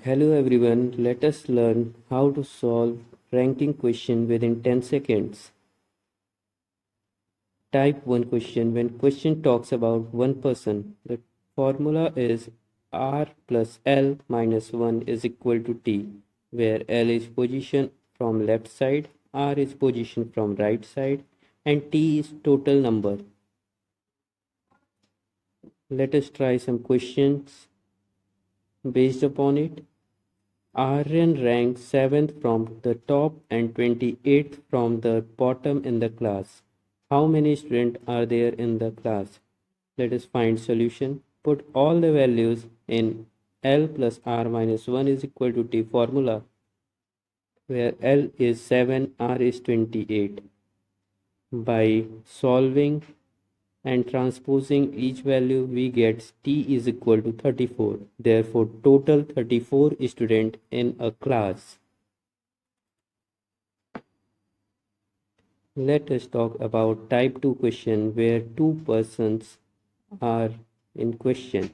Hello everyone, let us learn how to solve ranking question within 10 seconds. Type 1 question. When question talks about one person, the formula is R plus L minus 1 is equal to T, where L is position from left side, R is position from right side, and T is total number. Let us try some questions based upon it. Aryan ranks 7th from the top and 28th from the bottom in the class. How many students are there in the class? Let us find solution. Put all the values in L plus R minus 1 is equal to T formula, where L is 7, R is 28. By solving and transposing each value, we get T is equal to 34. Therefore, total 34 students in a class. Let us talk about type 2 question where two persons are in question,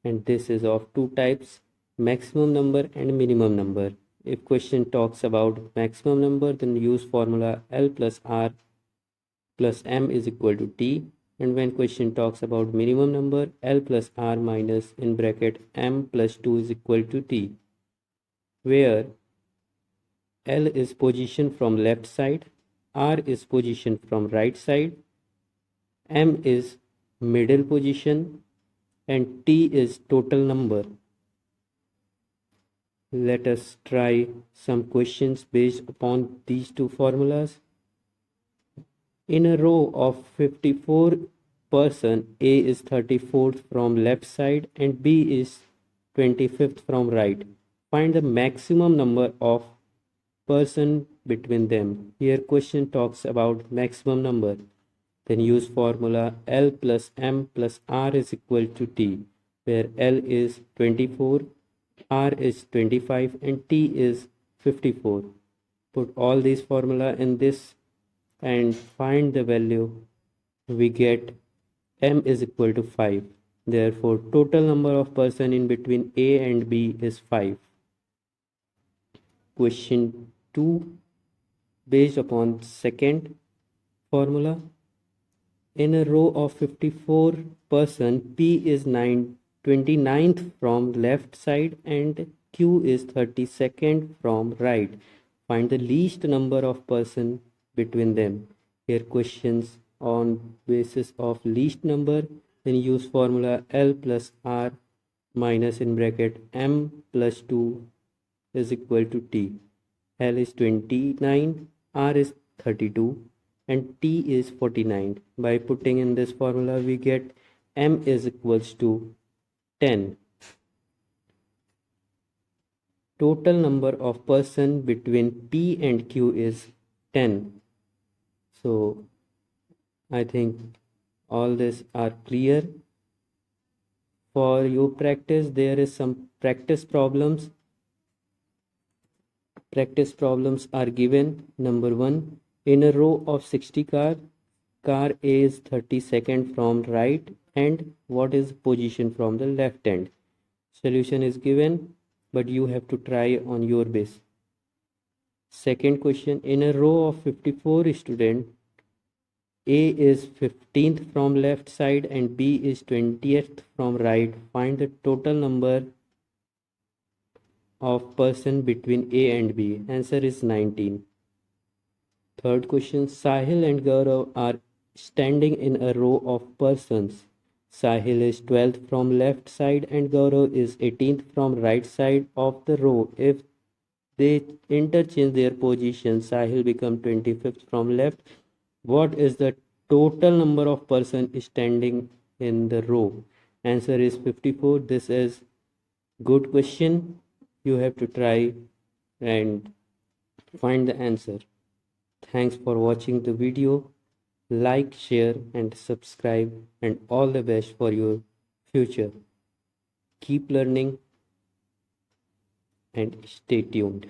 and this is of two types, maximum number and minimum number. If question talks about maximum number, then use formula L plus R plus M is equal to T, and when question talks about minimum number, L plus R minus in bracket M plus 2 is equal to T, where L is position from left side, R is position from right side, M is middle position, and T is total number. Let us try some questions based upon these two formulas. In a row of 54 person, A is 34th from left side and B is 25th from right. Find the maximum number of person between them. Here question talks about maximum number. Then use formula L plus M plus R is equal to T, where L is 24, R is 25, and T is 54. Put all these formula in this and find the value. We get M is equal to 5. Therefore, total number of person in between A and B is 5. Question 2, based upon second formula. In a row of 54 person, P is 29th from left side and Q is 32nd from right. Find the least number of person between them. Here questions on basis of least number, then use formula L plus R minus in bracket M plus 2 is equal to T. L is 29, R is 32, and T is 49. By putting in this formula, we get M is equals to 10. Total number of person between P and Q is 10. So I think all this are clear. For your practice, there is some practice problems. Practice problems are given. Number 1, in a row of 60 car A is 32nd from right and what is position from the left end. Solution is given, but you have to try on your base. Second question, in a row of 54 students, A is 15th from left side and B is 20th from right. Find the total number of person between A and B. Answer is 19. Third question, Sahil and Gaurav are standing in a row of persons. Sahil is 12th from left side and Gaurav is 18th from right side of the row. If they interchange their position, Sahil becomes 25th from left. What is the total number of persons standing in the row? Answer is 54. This is good question. You have to try and find the answer. Thanks for watching the video. Like, share and subscribe, and all the best for your future. Keep learning and stay tuned.